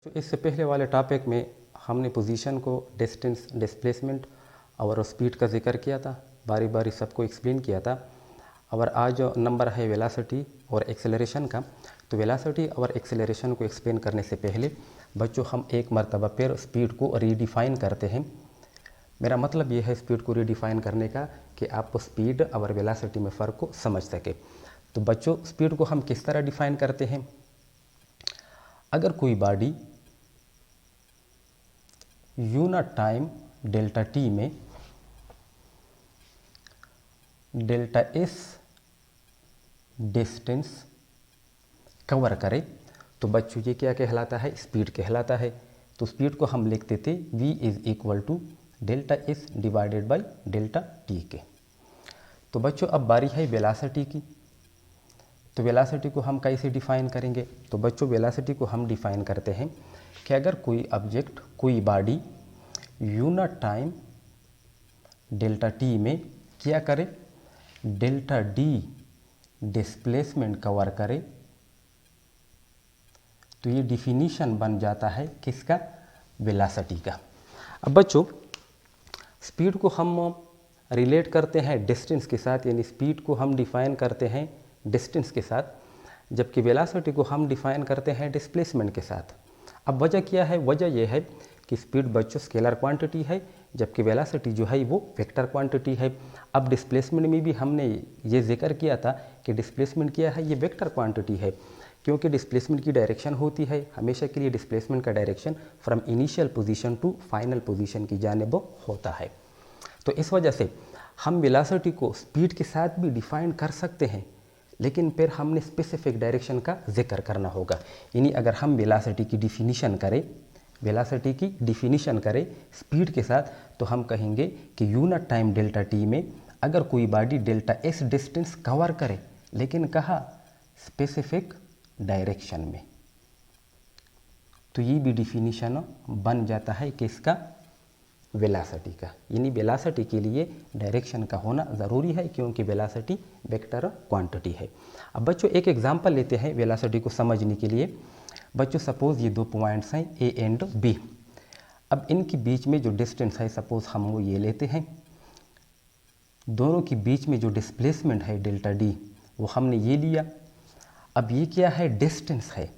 तो इससे पहले वाले टॉपिक में हमने पोजीशन को, डिस्टेंस, डिस्प्लेसमेंट और स्पीड का जिक्र किया था, बारी बारी सबको एक्सप्लेन किया था। और आज जो नंबर है वेलोसिटी और एक्सेलरेशन का, तो वेलोसिटी और एक्सेलरेशन को एक्सप्लेन करने से पहले बच्चों हम एक मरतबा फिर स्पीड को रीडिफाइन करते हैं। मेरा मतलब ये है स्पीड को रीडिफाइन करने का कि आपको स्पीड और वेलोसिटी में फ़र्क को समझ सके। तो बच्चों स्पीड को हम किस तरह डिफ़ाइन करते हैं? अगर कोई body unit time delta T में डेल्टा एस डिस्टेंस कवर करे तो बच्चों ये क्या कहलाता है? स्पीड कहलाता है। तो स्पीड को हम लिखते थे v is equal to delta S divided by delta T के। तो बच्चों अब बारी है वेलोसिटी की। तो वेलोसिटी को हम कैसे डिफ़ाइन करेंगे? तो बच्चों वेलोसिटी को हम डिफ़ाइन करते हैं कि अगर कोई ऑब्जेक्ट, कोई body unit time delta T में क्या करे, डेल्टा डी डिस्प्लेसमेंट कवर करे, तो ये डिफिनीशन बन जाता है किसका? वेलोसिटी का। अब बच्चों स्पीड को हम रिलेट करते हैं डिस्टेंस के साथ, यानी स्पीड को हम डिफ़ाइन करते हैं डिस्टेंस के साथ, जबकि वेलोसिटी को हम डिफ़ाइन करते हैं डिस्प्लेसमेंट के साथ। अब वजह क्या है? वजह यह है कि स्पीड बच्चों स्केलर क्वांटिटी है, जबकि वेलोसिटी जो है वो वेक्टर क्वांटिटी है। अब डिस्प्लेसमेंट में भी हमने ये जिक्र किया था कि डिस्प्लेसमेंट क्या है? ये वेक्टर क्वांटिटी है, क्योंकि डिस्प्लेसमेंट की डायरेक्शन होती है हमेशा के लिए, डिस्प्लेसमेंट का direction from initial position to final position की जानिब होता है। तो इस वजह से हम वेलोसिटी को स्पीड के साथ भी डिफ़ाइन कर सकते हैं, लेकिन फिर हमने स्पेसिफिक डायरेक्शन का जिक्र करना होगा। यानी अगर हम वेलोसिटी की डिफिनीशन करें, वेलोसिटी की डिफिनीशन करें स्पीड के साथ, तो हम कहेंगे कि यूनिट टाइम डेल्टा टी में अगर कोई body delta S distance cover करे, लेकिन कहा स्पेसिफिक डायरेक्शन में, तो ये भी डिफिनीशन बन जाता है किसका? वेलोसिटी का। यानी वेलोसिटी के लिए डायरेक्शन का होना ज़रूरी है, क्योंकि वेलोसिटी वेक्टर क्वांटिटी है। अब बच्चों एक एग्जांपल लेते हैं वेलोसिटी को समझने के लिए। बच्चों सपोज़ ये दो पॉइंट्स हैं ए एंड बी। अब इनके बीच में जो डिस्टेंस है, सपोज़ हम वो ये लेते हैं, दोनों के बीच में जो डिस्प्लेसमेंट है डेल्टा डी, वो हमने ये लिया। अब ये क्या है? डिस्टेंस है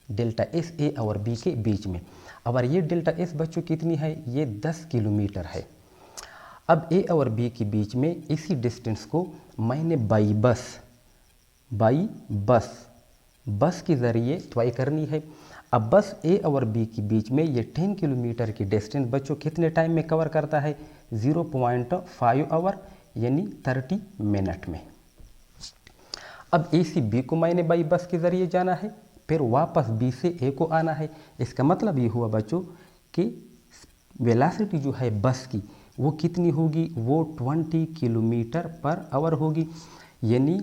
डेल्टा एस ए और बी के बीच में। और ये डेल्टा एस बच्चों कितनी है? ये 10 किलोमीटर है। अब ए और बी के बीच में इसी डिस्टेंस को मैंने बाई बस के ज़रिए तय करनी है। अब बस ए और बी के बीच में ये 10 किलोमीटर की डिस्टेंस बच्चों कितने टाइम में कवर करता है? 0.5 आवर, यानी 30 मिनट में। अब ए से बी को मैंने बाई बस के ज़रिए जाना है, फिर वापस बी से ए को आना है। इसका मतलब ये हुआ बच्चों कि वेलोसिटी जो है बस की वो कितनी होगी? वो 20 किलोमीटर पर आवर होगी। यानी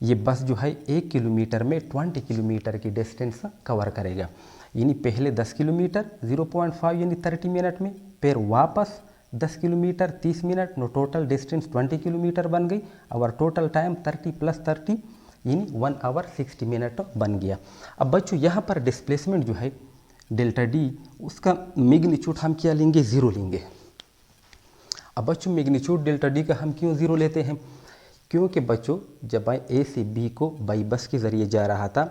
ये बस जो है 1 किलोमीटर में 20 किलोमीटर की डिस्टेंस कवर करेगा। यानी पहले 10 किलोमीटर 0.5 यानी 30 मिनट में, फिर वापस 10 kilometre 30 minute, no total distance 20 kilometre बन गई, और टोटल टाइम 30 + 30 यानी 1 आवर 60 मिनट बन गया। अब बच्चों यहाँ पर डिस्प्लेसमेंट जो है डेल्टा डी, उसका मैग्नीट्यूड हम क्या लेंगे? 0 लेंगे। अब बच्चों मैग्नीट्यूड डेल्टा डी का हम क्यों 0 लेते हैं? क्योंकि बच्चों जब मैं ए से बी को बाई बस के ज़रिए जा रहा था,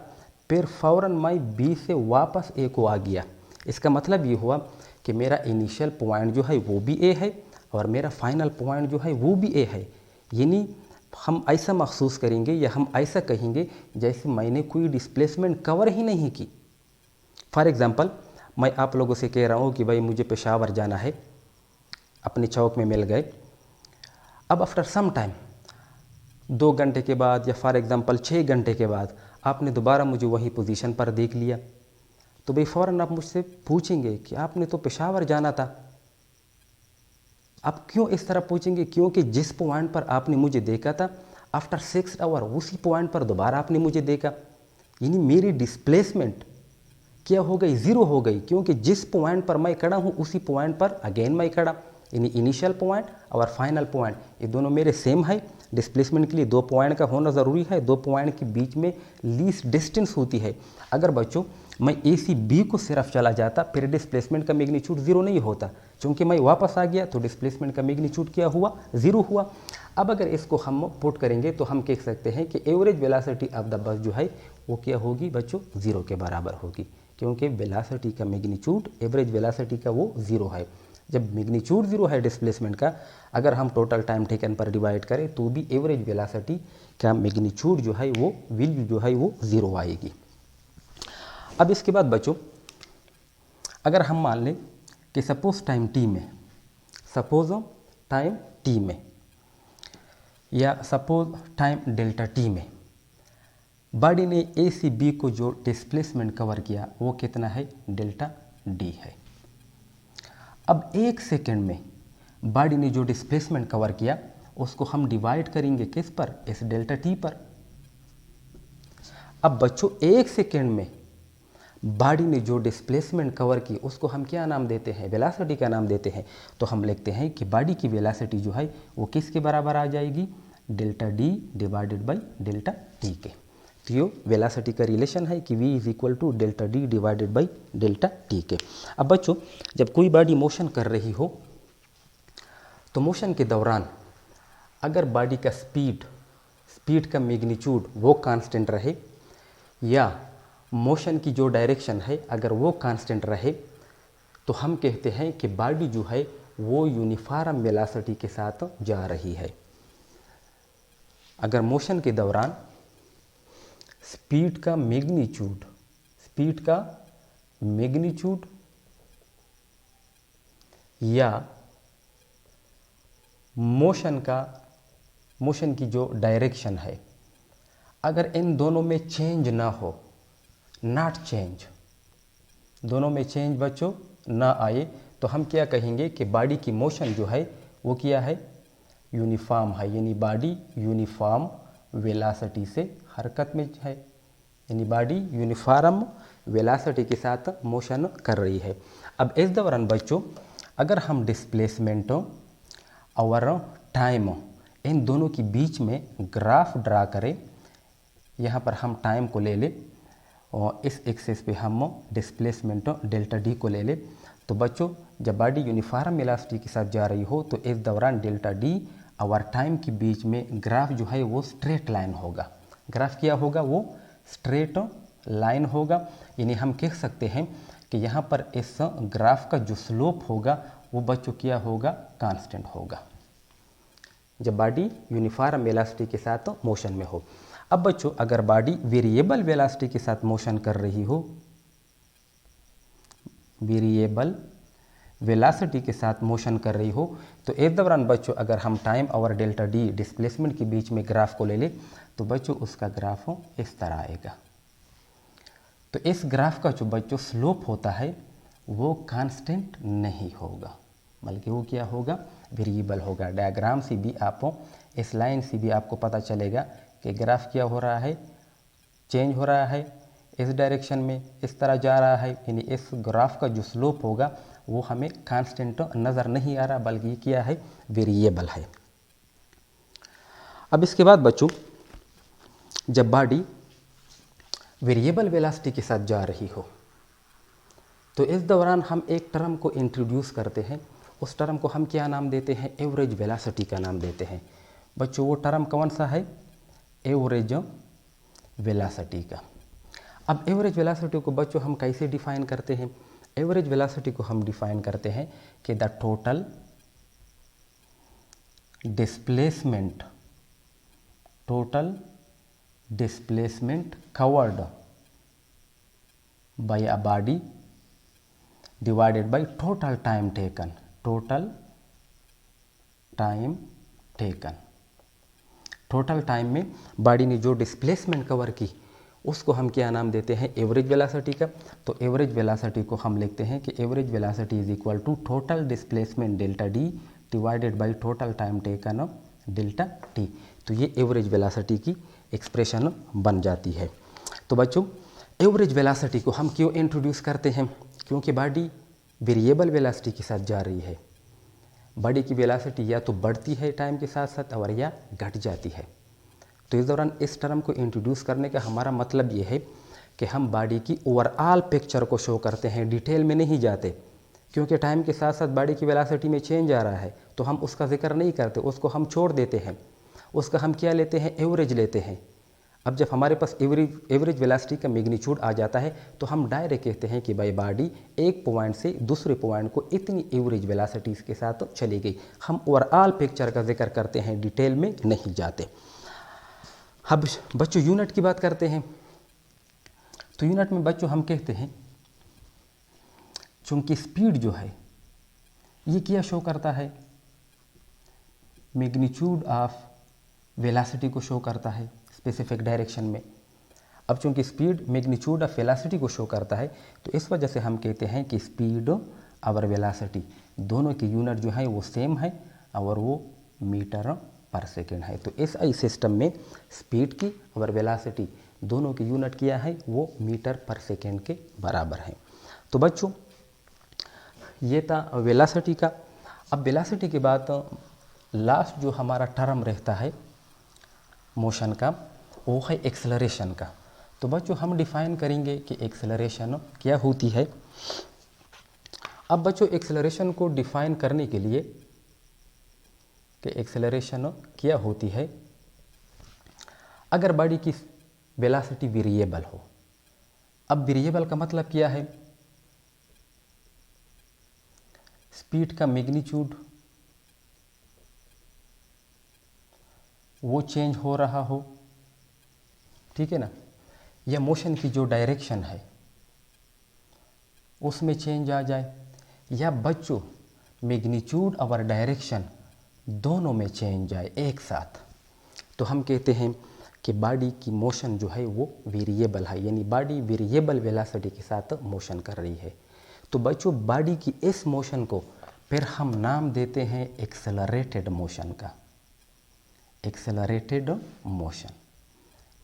फिर फ़ौरन मैं बी से वापस ए को आ गया। इसका मतलब ये हुआ कि मेरा इनिशियल पॉइंट जो है वो भी ए है, और मेरा फाइनल पॉइंट जो है वो भी ए है। यानी हम ऐसा महसूस करेंगे या हम ऐसा कहेंगे जैसे मैंने कोई डिस्प्लेसमेंट कवर ही नहीं की। फॉर एग्ज़ाम्पल मैं आप लोगों से कह रहा हूँ कि भाई मुझे पेशावर जाना है, अपने चौक में मिल गए। अब आफ्टर सम टाइम 2 घंटे के बाद, या फॉर एग्ज़ाम्पल 6 घंटे के बाद, आपने दोबारा मुझे वही पोजीशन पर देख लिया, तो भाई फ़ौरन आप मुझसे पूछेंगे कि आपने तो पेशावर जाना था। आप क्यों इस तरह पूछेंगे? क्योंकि जिस पॉइंट पर आपने मुझे देखा था, आफ्टर 6 आवर उसी पॉइंट पर दोबारा आपने मुझे देखा। यानी मेरी डिस्प्लेसमेंट क्या हो गई? 0 हो गई, क्योंकि जिस पॉइंट पर मैं खड़ा हूँ उसी पॉइंट पर अगेन मैं खड़ा। यानी इनिशियल पॉइंट और फाइनल पॉइंट ये दोनों मेरे सेम है। डिस्प्लेसमेंट के लिए 2 पॉइंट का होना ज़रूरी है, 2 पॉइंट के बीच में लीस्ट डिस्टेंस होती है। अगर बच्चों मैं ए सी बी को सिर्फ चला जाता, फिर डिस्प्लेसमेंट का मैग्नीट्यूड ज़ीरो नहीं होता। चूँकि मैं वापस आ गया तो डिस्प्लेसमेंट का मैग्नीट्यूड क्या हुआ, ज़ीरो हुआ। अब अगर इसको हम पुट करेंगे तो हम कह सकते हैं कि average velocity of the bus जो है वो क्या होगी बच्चों, ज़ीरो के बराबर होगी, क्योंकि वेलोसिटी का मैग्नीट्यूड एवरेज वेलोसिटी का वो ज़ीरो है। जब मैग्नीट्यूड ज़ीरो है डिस्प्लेसमेंट का, अगर हम टोटल टाइम टेकन पर डिवाइड करें तो भी एवरेज वेलोसिटी का मैग्नीट्यूड जो है वो वैल्यू जो है वो ज़ीरो आएगी। अब इसके बाद बच्चों अगर हम मान लें कि सपोज टाइम टी में या सपोज टाइम डेल्टा टी में बॉडी ने ए सी बी को जो डिस्प्लेसमेंट कवर किया वो कितना है, डेल्टा डी है। अब एक सेकेंड में बॉडी ने जो डिस्प्लेसमेंट कवर किया उसको हम डिवाइड करेंगे किस पर, इस डेल्टा टी पर। अब बच्चों एक सेकेंड में बॉडी ने जो डिस्प्लेसमेंट कवर की उसको हम क्या नाम देते हैं, वेलोसिटी का नाम देते हैं। तो हम लिखते हैं कि बॉडी की वेलोसिटी जो है वो किसके बराबर आ जाएगी, delta D divided by delta T के। तो ये वेलोसिटी का रिलेशन है कि v is equal to delta D divided by delta T के। अब बच्चों जब कोई बॉडी मोशन कर रही हो तो मोशन के दौरान अगर बॉडी का स्पीड का मैग्नीट्यूड वो कांस्टेंट रहे या मोशन की जो डायरेक्शन है अगर वो कांस्टेंट रहे तो हम कहते हैं कि बॉडी जो है वो यूनिफॉर्म वेलोसिटी के साथ जा रही है। अगर मोशन के दौरान स्पीड का मैग्नीट्यूड या मोशन की जो डायरेक्शन है अगर इन दोनों में चेंज ना हो, नॉट चेंज, दोनों में चेंज बच्चों ना आए, तो हम क्या कहेंगे कि बॉडी की मोशन जो है वो क्या है, यूनिफॉर्म है, यानी बॉडी यूनिफॉर्म वेलोसिटी से हरकत में है, यानी बॉडी यूनिफॉर्म वेलोसिटी के साथ मोशन कर रही है। अब इस दौरान बच्चों अगर हम डिस्प्लेसमेंट और टाइम इन दोनों के बीच में ग्राफ ड्रा करें, यहाँ पर हम टाइम को ले लें और इस एक्सिस पे हम डिस्प्लेसमेंट डेल्टा डी को ले लें, तो बच्चों जब बॉडी यूनिफॉर्म वेलोसिटी के साथ जा रही हो तो इस दौरान डेल्टा डी और टाइम के बीच में ग्राफ जो है वो स्ट्रेट लाइन होगा। ग्राफ क्या होगा, वो स्ट्रेट लाइन होगा, यानी हम कह सकते हैं कि यहाँ पर इस ग्राफ का जो स्लोप होगा वो बच्चों क्या होगा, कांस्टेंट होगा, जब बॉडी यूनिफॉर्म वेलोसिटी के साथ मोशन में हो। अब बच्चों अगर बॉडी वेरिएबल वेलोसिटी के साथ मोशन कर रही हो, वेरिएबल वेलोसिटी के साथ मोशन कर रही हो, तो इस दौरान बच्चों अगर हम टाइम और डेल्टा डी डिस्प्लेसमेंट के बीच में ग्राफ को ले लें तो बच्चों उसका ग्राफ इस तरह आएगा। तो इस ग्राफ का जो बच्चों स्लोप होता है वो कांस्टेंट नहीं होगा, बल्कि वो क्या होगा, वेरिएबल होगा। डायग्राम से भी आप, इस लाइन से भी आपको पता चलेगा कि ग्राफ क्या हो रहा है, चेंज हो रहा है, इस डायरेक्शन में इस तरह जा रहा है, यानी इस ग्राफ का जो स्लोप होगा वो हमें कांस्टेंट नज़र नहीं आ रहा, बल्कि ये क्या है, वेरिएबल है। अब इसके बाद बच्चों जब बॉडी वेरिएबल वेलोसिटी के साथ जा रही हो तो इस दौरान हम एक टर्म को इंट्रोड्यूस करते हैं, उस टर्म को हम क्या नाम देते हैं, एवरेज वेलोसिटी का नाम देते हैं। बच्चों वो टर्म कौन सा है, एवरेज वेलोसिटी का। अब एवरेज वेलोसिटी को बच्चों हम कैसे डिफाइन करते हैं, एवरेज वेलोसिटी को हम डिफाइन करते हैं कि the total displacement covered by a body divided by total time taken, total time में बॉडी ने जो डिस्प्लेसमेंट कवर की उसको हम क्या नाम देते हैं, एवरेज वेलोसिटी का। तो एवरेज वेलोसिटी को हम लिखते हैं कि average velocity is equal to total displacement delta D divided by total time taken delta T. तो ये एवरेज वेलोसिटी की एक्सप्रेशन बन जाती है। तो बच्चों एवरेज वेलोसिटी को हम क्यों इंट्रोड्यूस करते हैं, क्योंकि बॉडी वेरिएबल वेलोसिटी के साथ जा रही है। बॉडी की वेलोसिटी या तो बढ़ती है टाइम के साथ साथ और या घट जाती है। तो इस दौरान इस टर्म को इंट्रोड्यूस करने का हमारा मतलब ये है कि हम बॉडी की ओवरऑल पिक्चर को शो करते हैं, डिटेल में नहीं जाते, क्योंकि टाइम के साथ साथ बॉडी की वेलोसिटी में चेंज आ रहा है तो हम उसका जिक्र नहीं करते, उसको हम छोड़ देते हैं। उसका हम क्या लेते हैं, एवरेज लेते हैं। अब जब हमारे पास एवरेज वेलोसिटी का मैग्नीट्यूड आ जाता है तो हम डायरेक्ट कहते हैं कि भाई बॉडी एक पॉइंट से दूसरे पॉइंट को इतनी एवरेज वेलोसिटी के साथ चली गई। हम ओवरऑल पिक्चर का जिक्र करते हैं, डिटेल में नहीं जाते। अब बच्चों यूनिट की बात करते हैं, तो यूनिट में बच्चों हम कहते हैं चूंकि स्पीड जो है ये क्या शो करता है, मैग्नीट्यूड ऑफ वेलोसिटी को शो करता है स्पेसिफिक डायरेक्शन में। अब चूंकि स्पीड मैग्नीट्यूड ऑफ वेलोसिटी को शो करता है तो इस वजह से हम कहते हैं कि स्पीड और वेलोसिटी दोनों की यूनिट जो है वो सेम है और वो मीटर पर सेकेंड है। तो एसआई सिस्टम में स्पीड की और वेलोसिटी दोनों की यूनिट क्या है, वो मीटर पर सेकेंड के बराबर है। तो बच्चों ये था वेलोसिटी का। अब वेलोसिटी के बाद लास्ट जो हमारा टर्म रहता है मोशन का वो है एक्सेलरेशन का। तो बच्चों हम डिफाइन करेंगे कि एक्सेलरेशन क्या होती है। अब बच्चों एक्सेलरेशन को डिफाइन करने के लिए कि एक्सेलरेशन क्या होती है, अगर बॉडी की वेलोसिटी वेरिएबल हो। अब वेरिएबल का मतलब क्या है, स्पीड का मैग्नीट्यूड वो चेंज हो रहा हो, ठीक है ना, या मोशन की जो डायरेक्शन है उसमें चेंज आ जाए, या बच्चों मैग्नीट्यूड और डायरेक्शन दोनों में चेंज आए एक साथ, तो हम कहते हैं कि बॉडी की मोशन जो है वो वेरिएबल है, यानी बॉडी वेरिएबल वेलोसिटी के साथ मोशन कर रही है। तो बच्चों बॉडी की इस मोशन को फिर हम नाम देते हैं एक्सेलरेटेड मोशन का, एक्सेलरेटेड मोशन।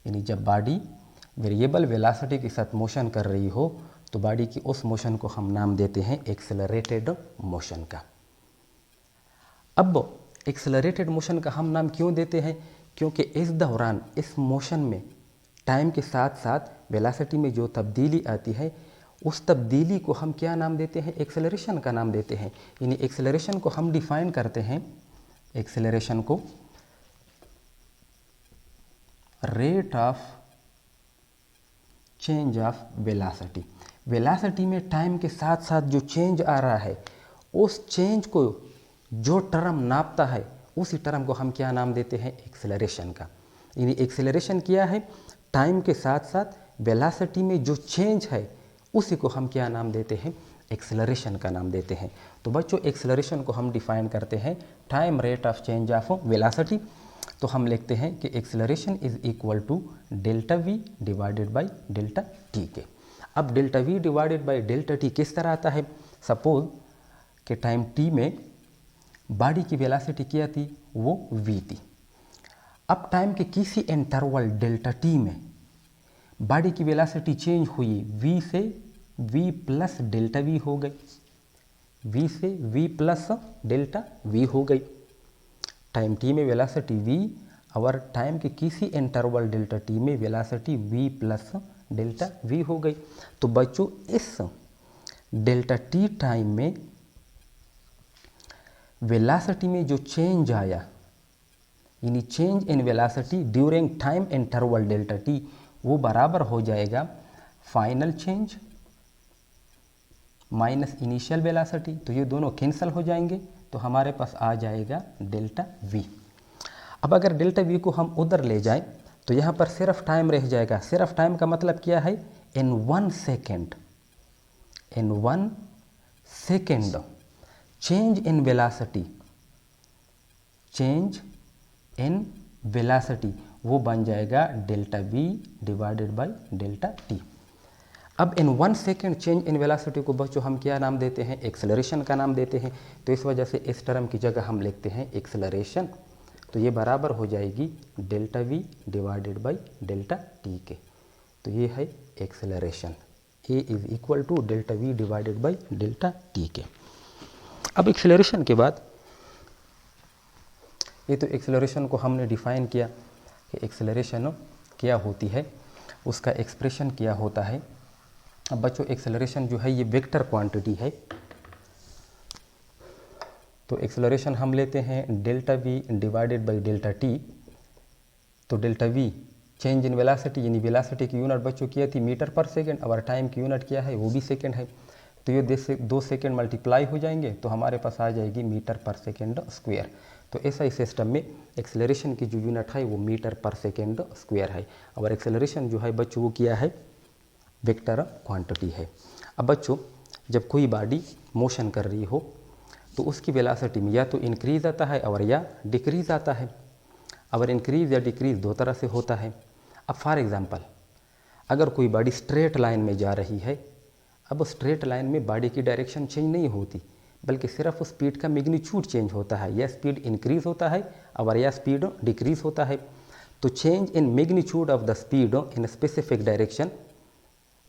यानी जब बॉडी वेरिएबल वेलोसिटी के साथ मोशन कर रही हो तो बॉडी की उस मोशन को हम नाम देते हैं एक्सेलरेटेड मोशन का। अब एक्सेलरेटेड मोशन का हम नाम क्यों देते हैं, क्योंकि इस दौरान इस मोशन में टाइम के साथ साथ वेलोसिटी में जो तब्दीली आती है उस तब्दीली को हम क्या नाम देते हैं, एक्सेलरेशन का नाम देते हैं। यानी एक्सेलरेशन को हम डिफाइन करते हैं, एक्सेलरेशन को rate of change of velocity. Velocity में टाइम के साथ साथ जो चेंज आ रहा है उस चेंज को जो टर्म नापता है उसी टर्म को हम क्या नाम देते हैं, एक्सेलरेशन का। यानी एक्सेलरेशन क्या है, टाइम के साथ साथ वेलोसिटी में जो चेंज है उसी को हम क्या नाम देते हैं, एक्सेलरेशन का नाम देते हैं। तो बच्चों एक्सेलरेशन को हम डिफाइन करते हैं time rate of change of velocity. तो हम लिखते हैं कि acceleration is equal to delta V divided by delta T के। अब delta V divided by delta T किस तरह आता है, सपोज कि टाइम टी में बॉडी की वेलोसिटी क्या थी, वो वी थी। अब टाइम के किसी इंटरवल डेल्टा टी में बॉडी की वेलोसिटी चेंज हुई, वी से वी प्लस डेल्टा वी हो गई, वी से वी प्लस डेल्टा वी हो गई। टाइम टी में वेलोसिटी वी और टाइम के किसी इंटरवल डेल्टा टी में velocity V plus delta V हो गई। तो बच्चों इस डेल्टा टी टाइम में वेलोसिटी में जो चेंज आया, यानी change in velocity during time interval delta T, वो बराबर हो जाएगा final change minus initial velocity. तो ये दोनों कैंसिल हो जाएंगे तो हमारे पास आ जाएगा डेल्टा वी। अब अगर डेल्टा वी को हम उधर ले जाएं तो यहाँ पर सिर्फ टाइम रह जाएगा। सिर्फ टाइम का मतलब क्या है, इन 1 second, in 1 second change in velocity, change in velocity वो बन जाएगा delta V divided by delta T. अब इन 1 सेकेंड चेंज इन वेलोसिटी को बच्चों हम क्या नाम देते हैं, एक्सेलरेशन का नाम देते हैं। तो इस वजह से इस टर्म की जगह हम लिखते हैं एक्सेलरेशन। तो ये बराबर हो जाएगी delta V divided by delta T के। तो ये है acceleration, A is equal to delta V divided by delta T के। अब एक्सेलरेशन के बाद ये तो एक्सेलरेशन को हमने डिफाइन किया कि एक्सेलरेशन क्या होती है। उसका एक्सप्रेशन क्या होता है। अब बच्चों एक्सेलरेशन जो है ये वेक्टर क्वांटिटी है, तो एक्सेलरेशन हम लेते हैं delta V divided by delta T. तो delta V change in velocity, यानी वेलासिटी की यूनिट बच्चों क्या थी मीटर पर सेकेंड, और टाइम की यूनिट क्या है वो भी सेकेंड है। तो ये 2 सेकेंड मल्टीप्लाई हो जाएंगे तो हमारे पास आ जाएगी मीटर पर सेकेंड स्क्वायर। तो ऐसा ही सिस्टम में एक्सेलरेशन की जो यूनिट है वो मीटर पर सेकेंड स्क्वायर है, और एक्सेलरेशन जो है बच्चों वो क्या है वेक्टर क्वांटिटी है। अब बच्चों जब कोई बॉडी मोशन कर रही हो तो उसकी वेलासिटी में या तो इंक्रीज आता है और या डिक्रीज आता है, और इंक्रीज या डिक्रीज दो तरह से होता है। अब फॉर एग्जांपल अगर कोई बॉडी स्ट्रेट लाइन में जा रही है, अब स्ट्रेट लाइन में बॉडी की डायरेक्शन चेंज नहीं होती, बल्कि सिर्फ स्पीड का मैग्नीट्यूड चेंज होता है, या स्पीड इंक्रीज होता है और या स्पीड डिक्रीज होता है। तो change in magnitude of the speed in specific direction,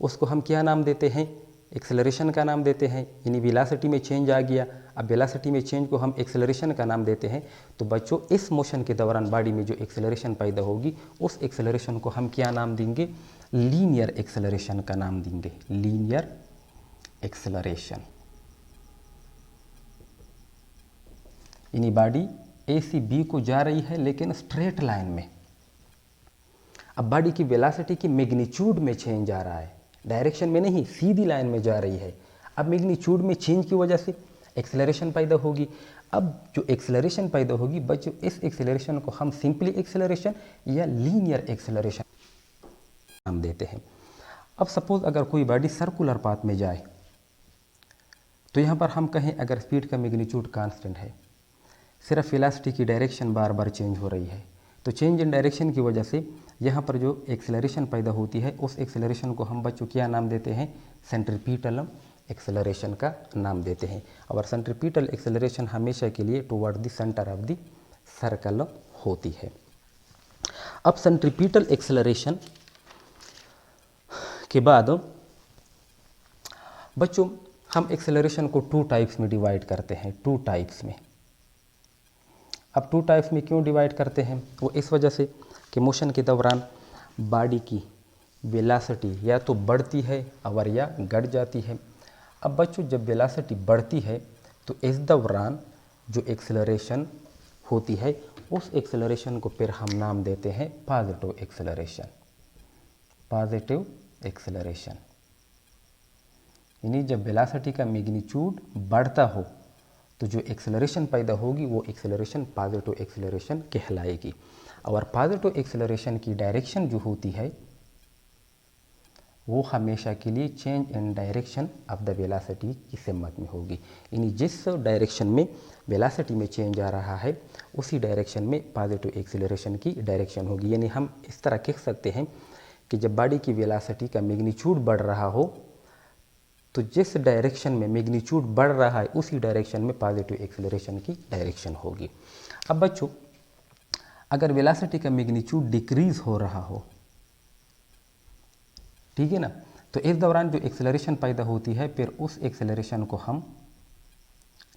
उसको हम क्या नाम देते हैं एक्सेलरेशन का नाम देते हैं, यानी वेलोसिटी में चेंज आ गया। अब वेलोसिटी में चेंज को हम एक्सेलरेशन का नाम देते हैं। तो बच्चों इस मोशन के दौरान बॉडी में जो एक्सेलरेशन पैदा होगी उस एक्सेलरेशन को हम क्या नाम देंगे लीनियर एक्सेलरेशन का नाम देंगे, लीनियर एक्सेलरेशन। यानी बॉडी ए से बी को जा रही है लेकिन स्ट्रेट लाइन में। अब बॉडी की वेलोसिटी की मैग्नीट्यूड में चेंज आ रहा है, डायरेक्शन में नहीं, सीधी लाइन में जा रही है। अब मैग्नीट्यूड में चेंज की वजह से एक्सेलरेशन पैदा होगी। अब जो एक्सेलरेशन पैदा होगी बच्चों इस एक्सेलरेशन को हम सिंपली एक्सेलरेशन या लीनियर एक्सेलरेशन नाम देते हैं। अब सपोज अगर कोई बॉडी सर्कुलर पाथ में जाए तो यहाँ पर हम कहें अगर स्पीड का मैग्नीट्यूड कांस्टेंट है, सिर्फ वेलोसिटी की डायरेक्शन बार बार चेंज हो रही है, तो चेंज इन डायरेक्शन की वजह से यहाँ पर जो एक्सेलरेशन पैदा होती है उस एक्सेलरेशन को हम बच्चों क्या नाम देते हैं सेंट्रीपिटल एक्सेलरेशन का नाम देते हैं। और सेंट्रीपिटल एक्सेलरेशन हमेशा के लिए toward the centre of the circle होती है। अब सेंट्रीपिटल एक्सेलरेशन के बाद बच्चों हम एक्सेलरेशन को 2 टाइप्स में डिवाइड करते हैं, 2 टाइप्स में। अब 2 टाइप्स में क्यों डिवाइड करते हैं, वो इस वजह से कि मोशन के दौरान बॉडी की वेलोसिटी या तो बढ़ती है और या घट जाती है। अब बच्चों जब वेलोसिटी बढ़ती है तो इस दौरान जो एक्सेलरेशन होती है उस एक्सेलरेशन को फिर हम नाम देते हैं पॉजिटिव एक्सेलरेशन, पॉजिटिव एक्सेलरेशन। यानी जब वेलोसिटी का मैग्नीट्यूड बढ़ता हो तो जो एक्सेलरेशन पैदा होगी वो एक्सेलरेशन पॉजिटिव एक्सेलरेशन कहलाएगी। और पॉजिटिव एक्सेलरेशन की डायरेक्शन जो होती है वो हमेशा के लिए change in direction of the velocity की सम्मत में होगी। यानी जिस डायरेक्शन में वेलोसिटी में चेंज आ रहा है उसी डायरेक्शन में पॉजिटिव एक्सेलरेशन की डायरेक्शन होगी। यानी हम इस तरह कह सकते हैं कि जब बॉडी की वेलोसिटी का मैग्नीट्यूड बढ़ रहा हो तो जिस डायरेक्शन में मैग्नीट्यूड बढ़ रहा है उसी डायरेक्शन में पॉजिटिव एक्सेलरेशन की डायरेक्शन होगी। अब बच्चों अगर वेलोसिटी का मैग्नीट्यूड डिक्रीज हो रहा हो, ठीक है ना, तो इस दौरान जो एक्सेलरेशन पैदा होती है फिर उस एक्सेलरेशन को हम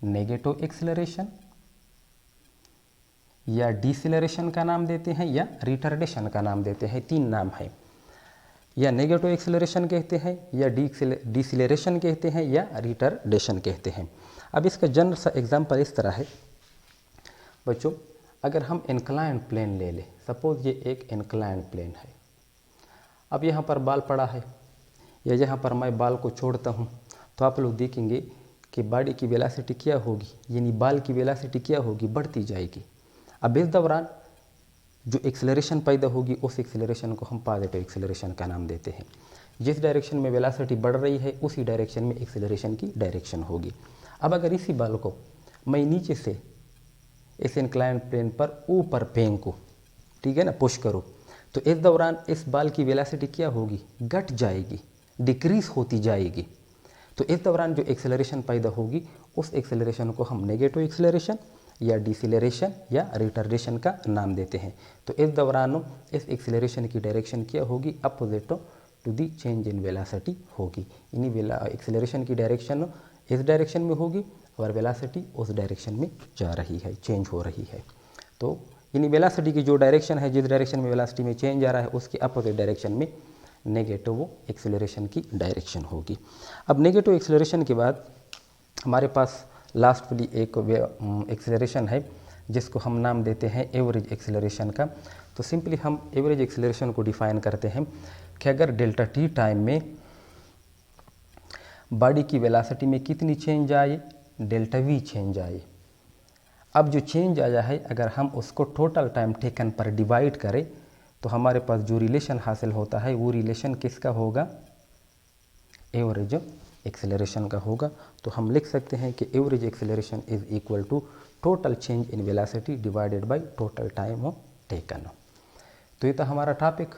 नेगेटिव एक्सेलरेशन या डिसेलरेशन का नाम देते हैं या रिटार्डेशन का नाम देते हैं। 3 नाम है, या नेगेटिव एक्सेलरेशन कहते हैं या डिसेलरेशन कहते हैं या रिटार्डेशन कहते हैं। अब इसका जनरल सा एग्जांपल इस तरह है बच्चों, अगर हम इंक्लाइंड प्लेन ले लें, सपोज ये एक इंक्लाइंड प्लेन है। अब यहाँ पर बाल पड़ा है या यहाँ पर मैं बाल को छोड़ता हूँ तो आप लोग देखेंगे कि बॉडी की वेलोसिटी क्या होगी, यानी बाल की वेलोसिटी क्या होगी, बढ़ती जाएगी। अब इस दौरान जो एक्सेलरेशन पैदा होगी उस एक्सेलरेशन को हम पॉजिटिव एक्सेलरेशन का नाम देते हैं। जिस डायरेक्शन में वेलोसिटी बढ़ रही है उसी डायरेक्शन में एक्सेलरेशन की डायरेक्शन होगी। अब अगर इसी बाल को मैं नीचे से इस इंक्लाइंड प्लेन पर ऊपर फेंकूं, ठीक है ना, पुश करूं, तो इस दौरान इस बाल की वेलोसिटी क्या होगी, घट जाएगी, डिक्रीज होती जाएगी। तो इस दौरान जो एक्सेलरेशन पैदा होगी उस एक्सेलरेशन को हम नेगेटिव एक्सेलरेशन या डिसेलरेशन या रिटार्डेशन का नाम देते हैं। तो इस दौरान इस एक्सेलरेशन की डायरेक्शन क्या होगी, opposite to the change in velocity होगी। यानी एक्सेलरेशन की डायरेक्शन इस डायरेक्शन में होगी और वेलोसिटी उस डायरेक्शन में जा रही है, चेंज हो रही है। तो यानी वेलोसिटी की जो डायरेक्शन है, जिस डायरेक्शन में वेलोसिटी में चेंज आ रहा है उसके अपोजिट डायरेक्शन में नेगेटिव एक्सेलरेशन की डायरेक्शन होगी। अब नेगेटिव एक्सेलरेशन के बाद हमारे पास लास्ट वाली एक एक्सेलरेशन है जिसको हम नाम देते हैं एवरेज एक्सेलरेशन का। तो सिंपली हम एवरेज एक्सेलरेशन को डिफाइन करते हैं कि अगर डेल्टा टी टाइम में बॉडी की वेलोसिटी में कितनी चेंज आए, डेल्टा वी चेंज आए। अब जो चेंज आया है अगर हम उसको टोटल टाइम टेकन पर डिवाइड करें तो हमारे पास जो रिलेशन हासिल होता है वो रिलेशन किसका होगा, एवरेज एक्सेलरेशन का होगा। तो हम लिख सकते हैं कि average acceleration is equal to total change in velocity divided by total time taken. तो ये था हमारा टॉपिक,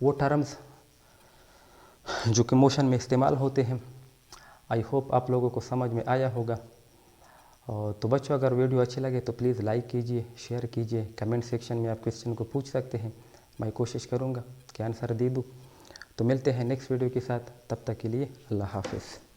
वो टर्म्स जो कि मोशन में इस्तेमाल होते हैं। आई होप आप लोगों को समझ में आया होगा। और तो बच्चों अगर वीडियो अच्छी लगे तो प्लीज़ लाइक कीजिए, शेयर कीजिए, कमेंट सेक्शन में आप क्वेश्चन को पूछ सकते हैं, मैं कोशिश करूँगा कि आंसर दे दूँ। तो मिलते हैं नेक्स्ट वीडियो के साथ, तब तक के लिए अल्लाह हाफिज़।